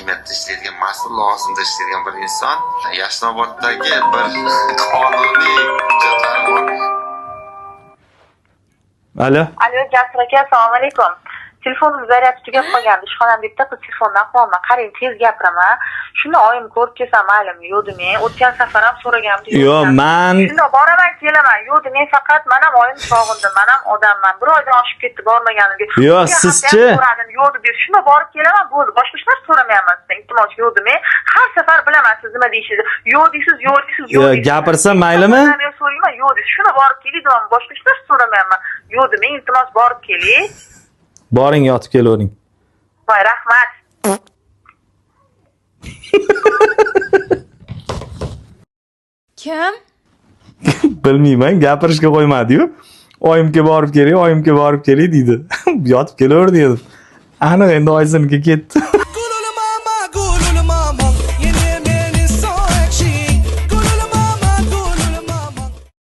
hokimiyatda ishlaydigan, mas'ul lavozimda ishlaydigan bir inson Yashnoboddagi bir qonuniy hujjatlari bor. Alo. Alo, Jasur aka, assalomu alaykum. Telefonim zaryadi tugab qolgandi. Ishxonam bitta qiz telefondan qolma. Qarang, tez gapiraman. Shuni oyim ko'rib kelsam maylimi, yo'qdi men. O'tgan safar ham so'ragandim. Yo'q, men shunda boraman, kelaman. Yo'qdi, men faqat men ham oyimni sog'indim. Men ham odamman. Bir oydan oshib ketdi bormaganimga. Yo'q, sizchi? Yo'qdi deb, shunda borib kelaman, bo'ldi. Boshqa ishlar so'ramayman sizdan. Iltimos, yo'qdi men. Har safar bilaman siz nima deyishingizni. Yo'q deysiz, yo'q deysiz, yo'q deysiz. Gapirsa maylimi? Men so'rayman, yo'q deysiz. Shuni borib keling, boshqa ishlar so'ramayman. Yo'qdi men, iltimos borib keling. Boring, yotib kelavering. Voy, rahmat. Kim? Bilmayman, gapirishga qo'ymadi-yu. Oyimga borib keling, oyimga borib keling deydi. Yotib kelaver dedim. Aniq endi oyisinikiga ketdi.